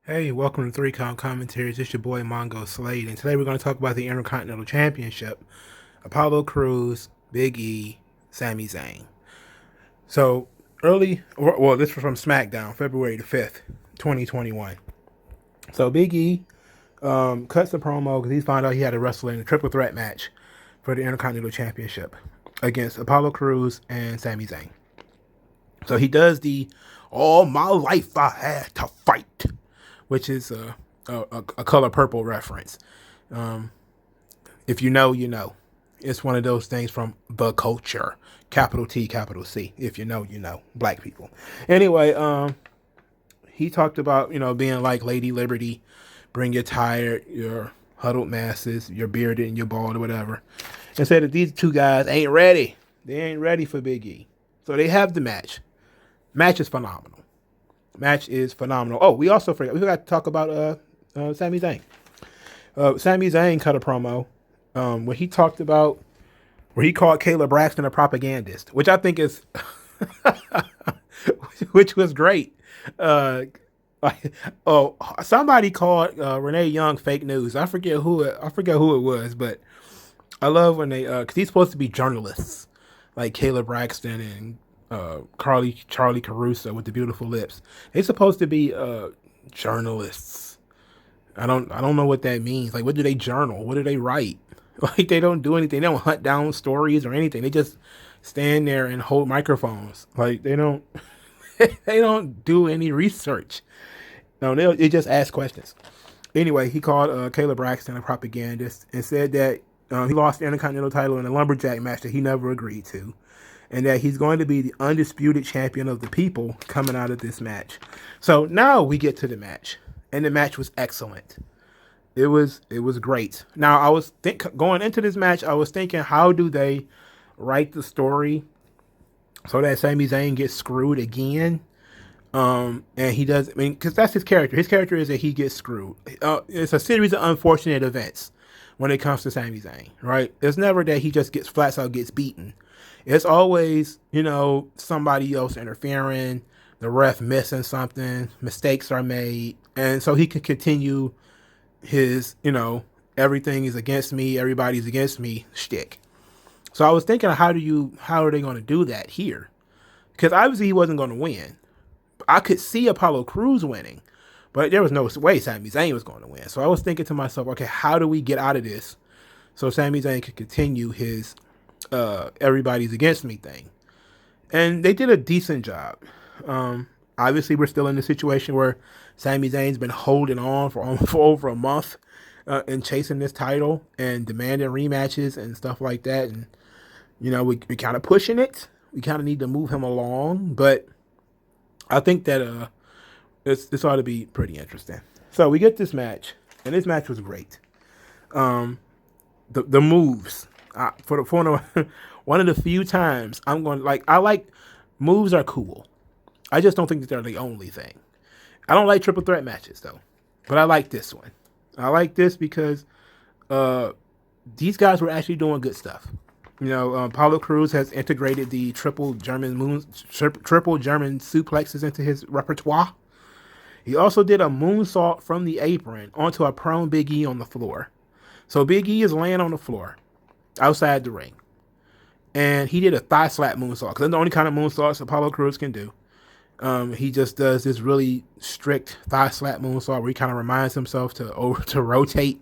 Hey, welcome to Three Count Commentaries. It's your boy Mongo Slade, and today we're going to talk about the Intercontinental Championship. Apollo Crews, Big E, Sami Zayn. So well, this was from SmackDown, February the 5th, 2021. So Big E cuts the promo because he found out he had to wrestle in a triple threat match for the Intercontinental Championship against Apollo Crews and Sami Zayn. So he does the "All my life I had to fight," which is a Color Purple reference. Um, if you know, you know. It's one of those things from the culture, capital T, capital C. If you know, you know. Black people. Anyway, he talked about being like Lady Liberty, bring your tired, your huddled masses, your bearded and your bald or whatever, and said that these two guys ain't ready. They ain't ready for Big E. So they have the match. Match is phenomenal. Match is phenomenal. Oh, we also forgot to talk about Sami Zayn. Sami Zayn cut a promo where he talked about where he called Caleb Braxton a propagandist, which I think is which was great. Uh, oh, somebody called Renee Young fake news. I forget who it was, but I love when they because he's supposed to be journalists like Caleb Braxton and Charlie Caruso with the beautiful lips. They're supposed to be journalists. I don't know what that means. Like, what do they journal? What do they write? Like, they don't do anything. They don't hunt down stories or anything. They just stand there and hold microphones. Like, they don't they don't do any research. No, they just ask questions. Anyway, he called Caleb Braxton a propagandist and said that he lost the Intercontinental title in a lumberjack match that he never agreed to, and that he's going to be the undisputed champion of the people coming out of this match. So now we get to the match, and the match was excellent. It was great. Now going into this match, I was thinking, how do they write the story so that Sami Zayn gets screwed again? And he does. I mean, because that's his character. His character is that he gets screwed. It's a series of unfortunate events when it comes to Sami Zayn, right? It's never that he just gets flat out gets beaten. It's always, somebody else interfering, the ref missing something, mistakes are made, and so he can continue his, everything is against me, everybody's against me shtick. So I was thinking, how are they going to do that here? Because obviously he wasn't going to win. I could see Apollo Crews winning, but there was no way Sami Zayn was going to win. So I was thinking to myself, okay, how do we get out of this so Sami Zayn could continue his everybody's against me thing? And they did a decent job. Obviously, we're still in the situation where Sami Zayn's been holding on for over a month and chasing this title and demanding rematches and stuff like that. And, we kind of pushing it. We kind of need to move him along. But I think that this ought to be pretty interesting. So we get this match, and this match was great. The moves for one of the few times I'm going I like moves are cool. I just don't think that they're the only thing. I don't like triple threat matches though, but I like this one. I like this because these guys were actually doing good stuff. Paulo Cruz has integrated the triple German suplexes into his repertoire. He also did a moonsault from the apron onto a prone Big E on the floor. So Big E is laying on the floor outside the ring, and he did a thigh slap moonsault because that's the only kind of moonsaults Apollo Crews can do. He just does this really strict thigh slap moonsault where he kind of reminds himself to rotate.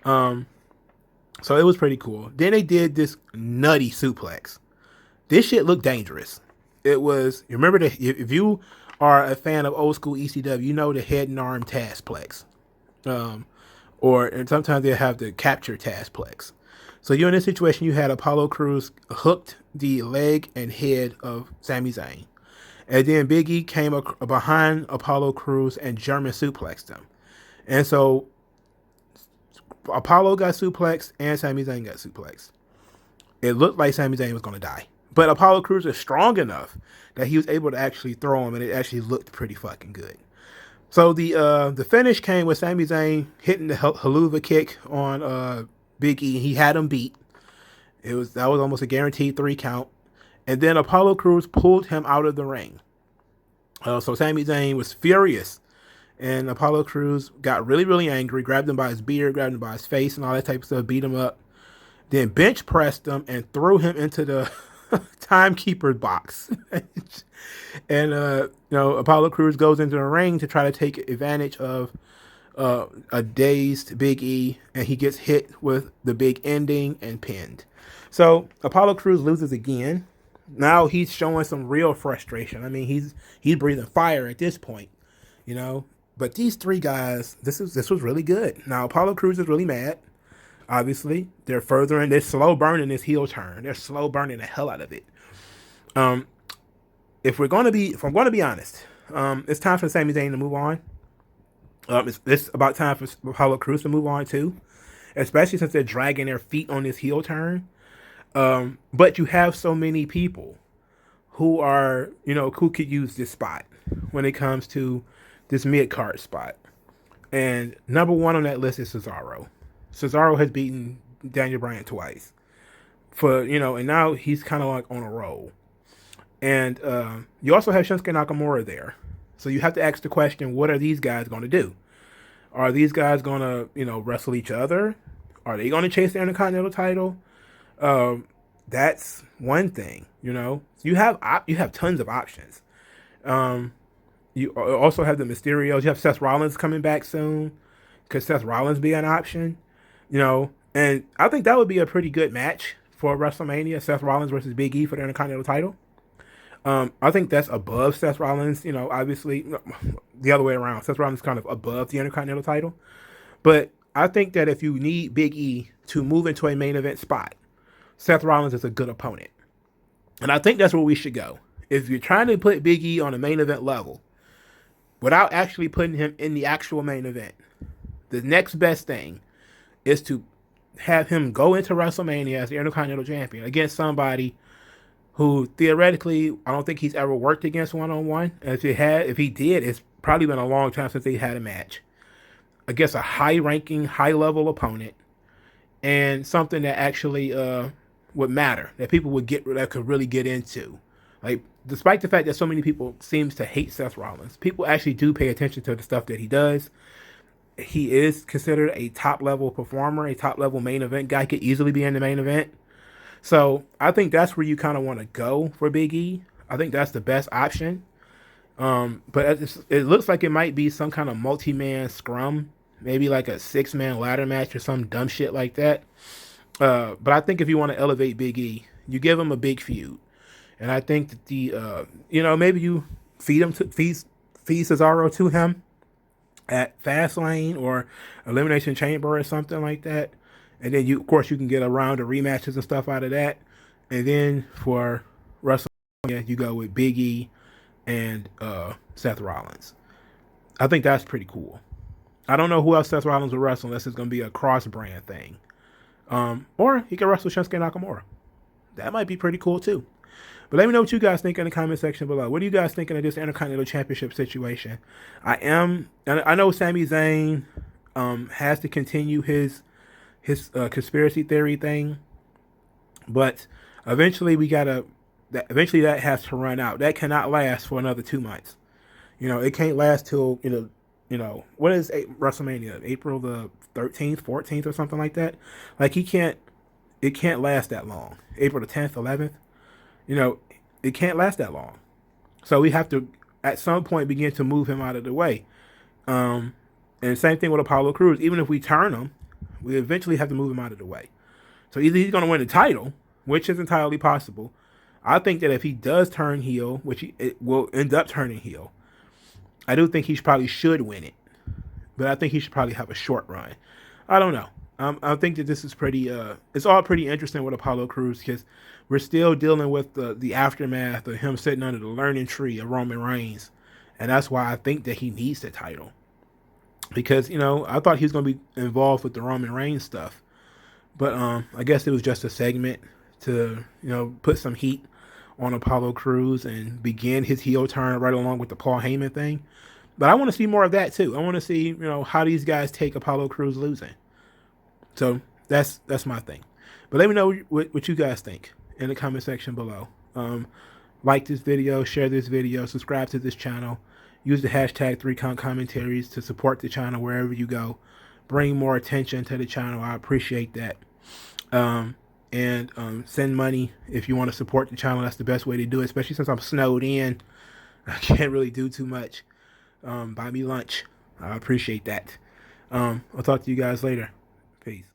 So it was pretty cool. Then they did this nutty suplex. This shit looked dangerous. It was. You remember if you are a fan of old school ECW, you know the head and arm taskplex. And sometimes they have the capture taskplex. So you're in this situation. You had Apollo Crews hooked the leg and head of Sami Zayn. And then Big E came behind Apollo Crews and German suplexed him. And so Apollo got suplexed and Sami Zayn got suplexed. It looked like Sami Zayn was going to die. But Apollo Crews is strong enough that he was able to actually throw him, and it actually looked pretty fucking good. So the finish came with Sami Zayn hitting the haluva kick on Big E. He had him beat. That was almost a guaranteed 3 count. And then Apollo Crews pulled him out of the ring. So Sami Zayn was furious And Apollo Crews got really, really angry, grabbed him by his beard, grabbed him by his face, and all that type of stuff, beat him up. Then bench pressed him and threw him into the timekeeper box. And Apollo Crews goes into the ring to try to take advantage of a dazed Big E, and he gets hit with the big ending and pinned. So Apollo Crews loses again. Now he's showing some real frustration. I mean, he's breathing fire at this point, you know. But these three guys, this was really good. Now Apollo Crews is really mad. Obviously, they're furthering, they're slow burning this heel turn. They're slow burning the hell out of it. If I'm going to be honest, it's time for Sami Zayn to move on. It's about time for Apollo Crews to move on too, especially since they're dragging their feet on this heel turn. But you have so many people who are, who could use this spot when it comes to this mid card spot. And number one on that list is Cesaro. Cesaro has beaten Daniel Bryan twice. And now he's kind of like on a roll. And you also have Shinsuke Nakamura there. So you have to ask the question, what are these guys going to do? Are these guys going to, wrestle each other? Are they going to chase the Intercontinental title? That's one thing, You have tons of options. You also have the Mysterios. You have Seth Rollins coming back soon. Could Seth Rollins be an option? And I think that would be a pretty good match for WrestleMania. Seth Rollins versus Big E for the Intercontinental title. I think that's above Seth Rollins, obviously the other way around. Seth Rollins is kind of above the Intercontinental title. But I think that if you need Big E to move into a main event spot, Seth Rollins is a good opponent. And I think that's where we should go. If you're trying to put Big E on a main event level without actually putting him in the actual main event, the next best thing is to have him go into WrestleMania as the Intercontinental Champion against somebody who theoretically, I don't think he's ever worked against one-on-one. And if he did, it's probably been a long time since they had a match against a high-ranking, high-level opponent, and something that actually would matter, that could really get into. Like, despite the fact that so many people seems to hate Seth Rollins, people actually do pay attention to the stuff that he does. He is considered a top-level performer, a top-level main event guy, could easily be in the main event. So I think that's where you kind of want to go for Big E. I think that's the best option. But it looks like it might be some kind of multi-man scrum, maybe like a 6-man ladder match or some dumb shit like that. But I think if you want to elevate Big E, you give him a big feud. And I think that maybe you feed Cesaro to him at Fastlane or Elimination Chamber or something like that. And then you can get a round of rematches and stuff out of that. And then for WrestleMania, you go with Big E and Seth Rollins. I think that's pretty cool. I don't know who else Seth Rollins will wrestle unless it's going to be a cross-brand thing. Or he can wrestle Shinsuke Nakamura. That might be pretty cool too. But let me know what you guys think in the comment section below. What are you guys thinking of this Intercontinental Championship situation? I know Sami Zayn has to continue his conspiracy theory thing, but eventually that has to run out. That cannot last for another 2 months. It can't last till what is WrestleMania? April the 13th, 14th, or something like that. Like it can't last that long. April the 10th, 11th. It can't last that long. So we have to at some point begin to move him out of the way. And same thing with Apollo Crews. Even if we turn him, we eventually have to move him out of the way. So either he's going to win the title, which is entirely possible. I think that if he does turn heel, it will end up turning heel, I do think he probably should win it. But I think he should probably have a short run. I don't know. I think that this is it's all pretty interesting with Apollo Crews because we're still dealing with the aftermath of him sitting under the learning tree of Roman Reigns. And that's why I think that he needs the title. Because, I thought he was going to be involved with the Roman Reigns stuff. But I guess it was just a segment to, put some heat on Apollo Crews and begin his heel turn right along with the Paul Heyman thing. But I want to see more of that too. I want to see, how these guys take Apollo Crews losing. So that's my thing. But let me know what you guys think in the comment section below. Like this video, share this video, subscribe to this channel. Use the hashtag 3Count Commentaries to support the channel wherever you go. Bring more attention to the channel. I appreciate that. And send money if you want to support the channel. That's the best way to do it, especially since I'm snowed in. I can't really do too much. Buy me lunch. I appreciate that. I'll talk to you guys later. Peace.